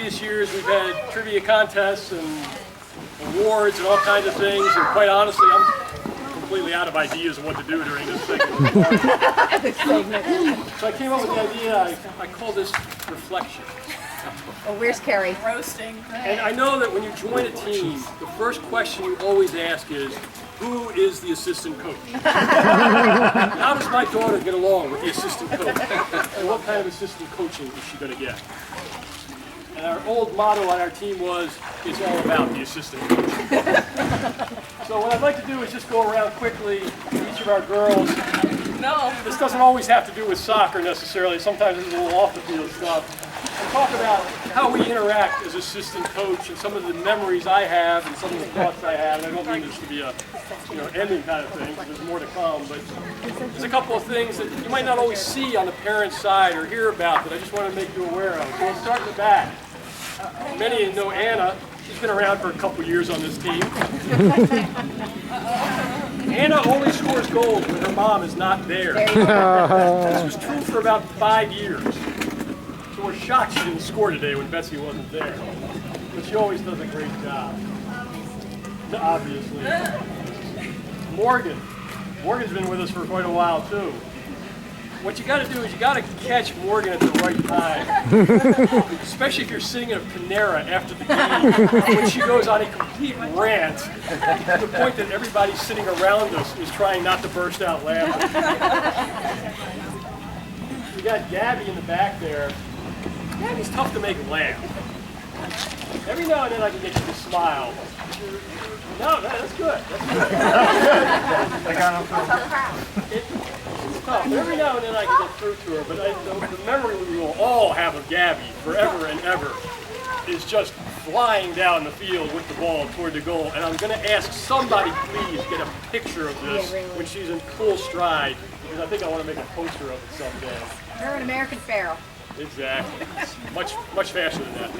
previous years we've had trivia contests and awards and all kinds of things, and quite honestly, I'm completely out of ideas of what to do during this segment. So I came up with the idea, I call this reflection. Oh, where's Carrie? Roasting. And I know that when you join a team, the first question you always ask is, who is the assistant coach? How does my daughter get along with the assistant coach? And what kind of assistant coaching is she going to get? And our old motto on our team was, it's all about the assistant coach. So what I'd like to do is just go around quickly to each of our girls. No. This doesn't always have to do with soccer necessarily. Sometimes it's a little off the field stuff. And talk about how we interact as assistant coach and some of the memories I have and some of the thoughts I have. And I don't mean this to be a ending kind of thing, because there's more to come. But there's a couple of things that you might not always see on the parent side or hear about that I just want to make you aware of. So we'll start in the back. Many of you know Anna. She's been around for a couple years on this team. Anna only scores goals when her mom is not there. This was true for about 5 years. So we're shocked she didn't score today when Betsy wasn't there. But she always does a great job. Obviously. Morgan. Morgan's been with us for quite a while too. What you got to do is you got to catch Morgan at the right time. Especially if you're sitting at Panera after the game when she goes on a complete rant to the point that everybody sitting around us is trying not to burst out laughing. We got Gabby in the back there. Gabby's tough to make laugh. Every now and then I can get you to smile. No, that's good. That's good. It's tough. Every now and then I can get through to her, but the memory we will all have of Gabby forever and ever is just flying down the field with the ball toward the goal. And I'm going to ask somebody, please, get a picture of this when she's in full stride, because I think I want to make a poster of it someday. Her and American Pharaoh. Exactly. Much faster than that.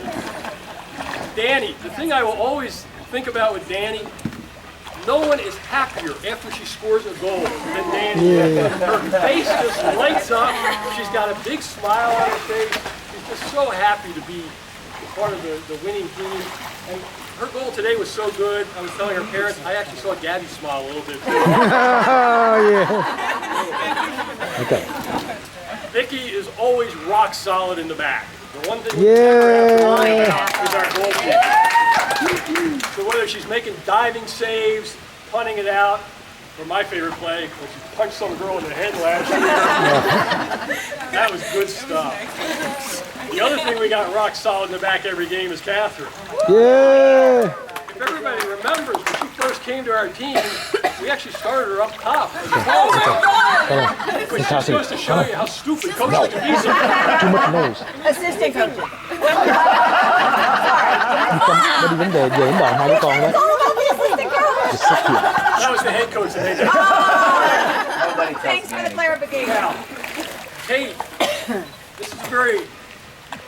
Danny, the thing I will always think about with Danny, no one is happier after she scores a goal than Danny. Her face just lights up. She's got a big smile on her face. She's just so happy to be part of the winning team. And her goal today was so good. I was telling her parents, I actually saw Gabby smile a little bit too. Oh, yeah. Okay. Vicky is always rock solid in the back. The one thing we never have to worry about is our goalkeeper. So whether she's making diving saves, punting it out, or my favorite play, when she punched some girl in the head last year, that was good stuff. The other thing we got rock solid in the back every game is Catherine. Yeah. If everybody remembers, when she first came to our team, we actually started her up top. Which just goes to show you how stupid coaches can be sometimes. Too much nose. Assistant coach. Nó đi vấn đề về đến đoạn hai đứa con đó. That was the head coach that made that. Thanks for the clarification. Now, Kate, this is a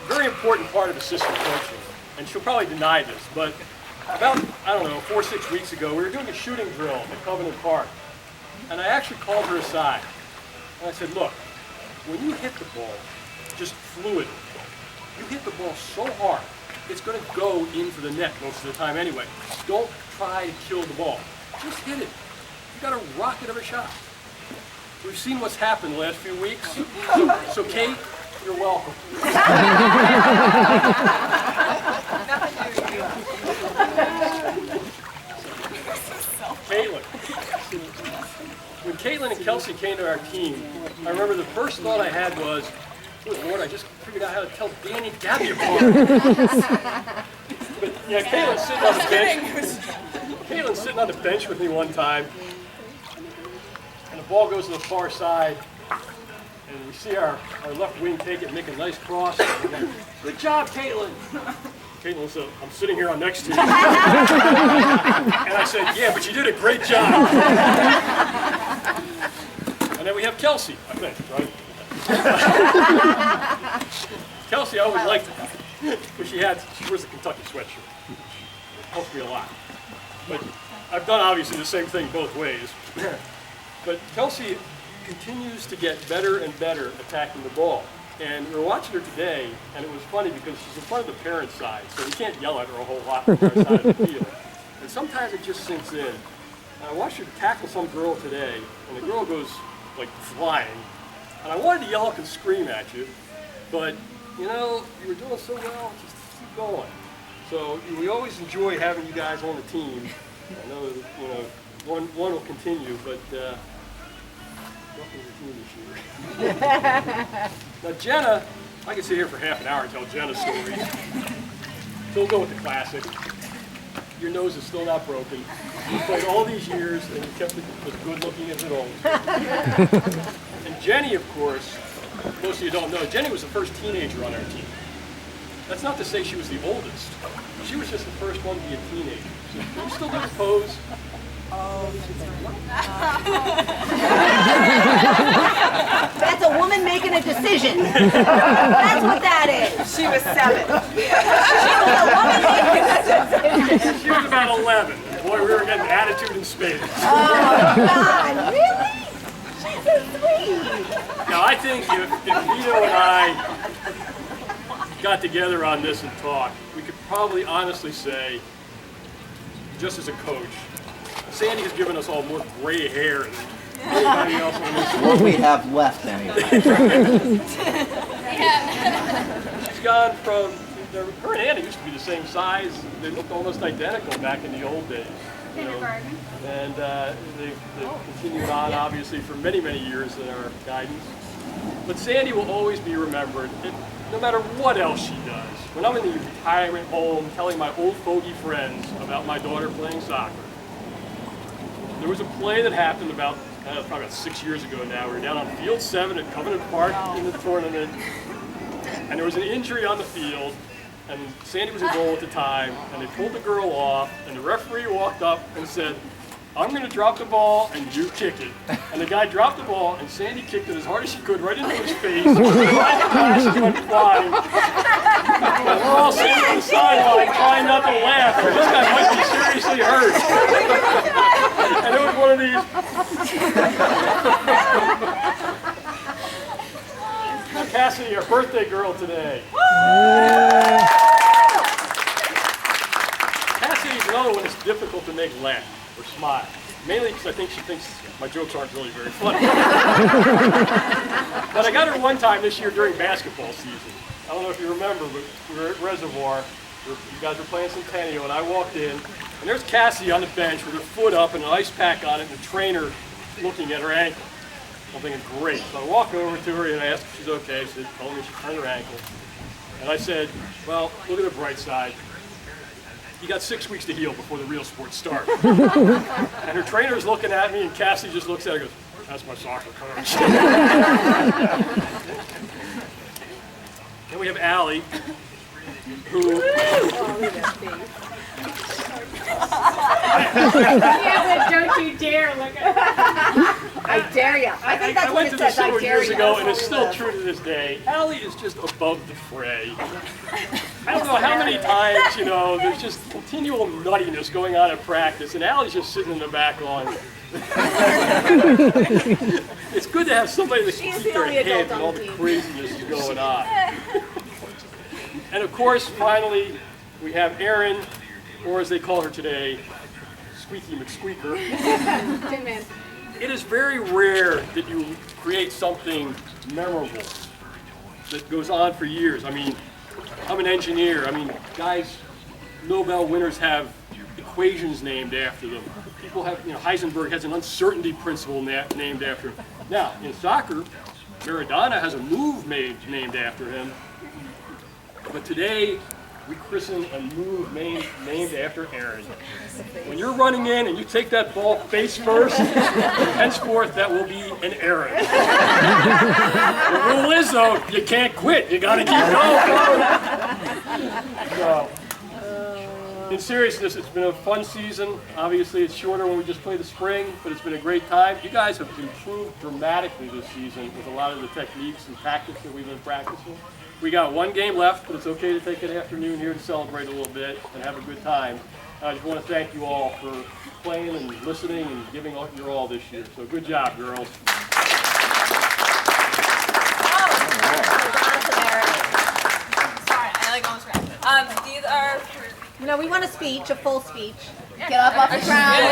very important part of assistant coaching, and she'll probably deny this, but about, I don't know, 4 or 6 weeks ago, we were doing a shooting drill at Covenant Park, and I actually called her aside, and I said, look, when you hit the ball, just fluid, you hit the ball so hard, it's going to go into the net most of the time anyway. Don't try to kill the ball. Just hit it. You got to rock it every shot. We've seen what's happened the last few weeks. So Kate, you're welcome. Caitlin. When Caitlin and Kelsey came to our team, I remember the first thought I had was, good Lord, I just figured out how to tell Danny and Gabby apart. But yeah, Caitlin's sitting on the bench. Caitlin's sitting on the bench with me one time, and the ball goes to the far side, and we see our left wing take it and make a nice cross. Good job, Caitlin. Caitlin said, I'm sitting here on next to you. And I said, yeah, but you did a great job. And then we have Kelsey, I think, right? Kelsey, I always liked her, because she wears a Kentucky sweatshirt. It helps me a lot. But I've done obviously the same thing both ways. But Kelsey continues to get better and better attacking the ball. And we were watching her today, and it was funny because she's in front of the parents' side, so we can't yell at her a whole lot from her side of the field. And sometimes it just sinks in. And I watched her tackle some girl today, and the girl goes like flying. And I wanted to yell up and scream at you, but you know, you were doing so well, just keep going. So we always enjoy having you guys on the team. I know, you know, one will continue, but nothing will continue this year. Now Jenna, I could sit here for half an hour and tell Jenna's story. So we'll go with the classic. Your nose is still not broken. You played all these years and you kept it as good looking as it always. And Jenny, of course, most of you don't know, Jenny was the first teenager on our team. That's not to say she was the oldest. She was just the first one to be a teenager. So can you still do the pose? That's a woman making a decision. That's what that is. She was 7. She was about 11. Boy, we were getting attitude in spades. Oh, God, really? She's so sweet. Now, I think if Vito and I got together on this and talked, we could probably honestly say, just as a coach, Sandy has given us all more gray hair than anybody else on this team. What we have left anyway. She's gone from, her and Anna used to be the same size. They looked almost identical back in the old days. You know, and they've continued on, obviously, for many, many years in our guidance. But Sandy will always be remembered, no matter what else she does. When I'm in the retirement home telling my old fogey friends about my daughter playing soccer, there was a play that happened about, probably about 6 years ago now. We were down on field 7 at Covenant Park in the tournament, and there was an injury on the field, and Sandy was in goal at the time, and they pulled the girl off, and the referee walked up and said, "I'm going to drop the ball and you kick it." And the guy dropped the ball and Sandy kicked it as hard as she could right into his face. The glasses went flying. And we're all sitting on the sideline trying not to laugh because this guy might be seriously hurt. And it was one of these. Now Cassidy, our birthday girl today. Cassidy's another one that's difficult to make laugh or smile. Mainly because I think she thinks my jokes aren't really very funny. But I got her one time this year during basketball season. I don't know if you remember, but we were at Reservoir. You guys were playing Centennial, and I walked in, and there's Cassie on the bench with her foot up and an ice pack on it, and the trainer looking at her ankle. I'm thinking, great. So I walk over to her and I asked if she's okay. She told me she turned her ankle. And I said, well, look at the bright side. You got 6 weeks to heal before the real sport starts. And her trainer's looking at me, and Cassie just looks at her and goes, "That's my soccer coach." Then we have Allie, who... Yeah, don't you dare look at I dare you. I think that's I what went it to this says, I several dare years you. ago, and it's still true to this day. Allie is just above the fray. I don't know how many times, you know, there's just continual nuttiness going on at practice, and Allie's just sitting in the back lawn. It's good to have somebody that can keep their head when all the craziness is going on. And of course, finally, we have Erin, or as they call her today, Squeaky McSqueaker. Tin Man. It is very rare that you create something memorable that goes on for years. I mean, I'm an engineer. I mean, guys, Nobel winners have equations named after them. People have, you know, Heisenberg has an uncertainty principle named after him. Now, in soccer, Maradona has a move named after him. But today, we christen a move named after Erin. When you're running in and you take that ball face first, henceforth that will be an Erin. The rule is though, you can't quit. You got to keep going. So, in seriousness, it's been a fun season. Obviously, it's shorter when we just play the spring, but it's been a great time. You guys have improved dramatically this season with a lot of the techniques and tactics that we've been practicing. We got one game left, but it's okay to take an afternoon here to celebrate a little bit and have a good time. I just want to thank you all for playing and listening and giving your all this year. So good job, girls. These are No, we want a speech, a full speech. get up off the ground.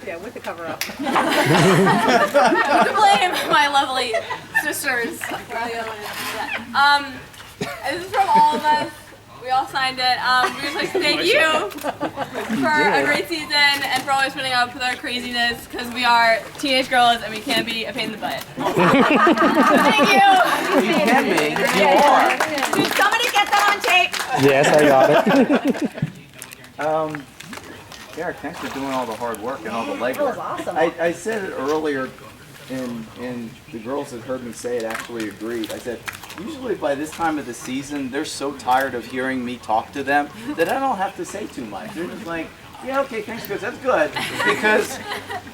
Yeah, with the cover up. To blame my lovely sisters. This is from all of us. We all signed it. We just like to thank you for a great season and for always putting up with our craziness because we are teenage girls and we can't be a pain in the butt. Thank you. You can be. You are. Did somebody get that on tape? Yes, I got it. Eric, thanks for doing all the hard work and all the legwork. That was awesome. I said it earlier, and the girls that heard me say it actually agreed. I said, usually by this time of the season, they're so tired of hearing me talk to them that I don't have to say too much. They're just like, yeah, okay, thanks, guys, that's good. Because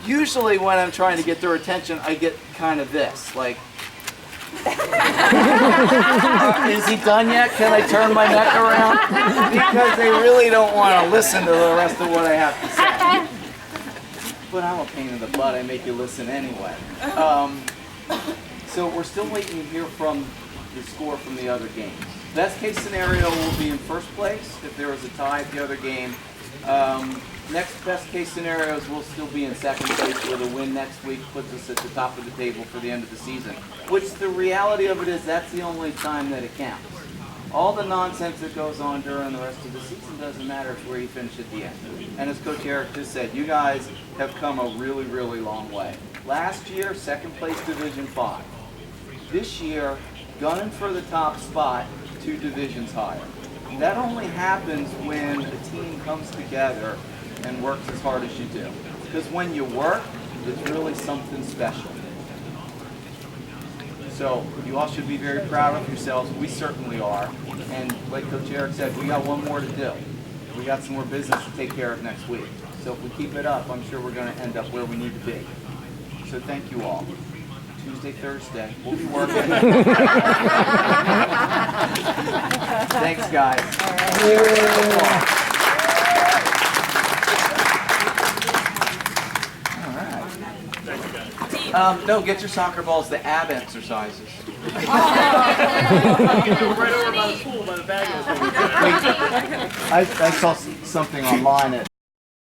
usually when I'm trying to get their attention, I get kind of this, like, is he done yet? Can I turn my neck around? Because they really don't want to listen to the rest of what I have to say. But I'm a pain in the butt. I make you listen anyway. So we're still waiting to hear from the score from the other games. Best case scenario will be in first place if there was a tie at the other game. Next best case scenarios will still be in second place, where the win next week puts us at the top of the table for the end of the season. Which the reality of it is that's the only time that it counts. All the nonsense that goes on during the rest of the season doesn't matter if where you finish at the end. And as Coach Eric just said, you guys have come a really, really long way. Last year, second place Division 5. This year, gunning for the top spot, 2 divisions higher. That only happens when the team comes together and works as hard as you do. Because when you work, it's really something special. So you all should be very proud of yourselves. We certainly are. And like Coach Eric said, we got one more to do. We got some more business to take care of next week. So if we keep it up, I'm sure we're going to end up where we need to be. So thank you all. Tuesday, Thursday, we'll be working. Thanks, guys. No, get your soccer balls, the ab exercises. Right over by the pool by the bag. I saw something online that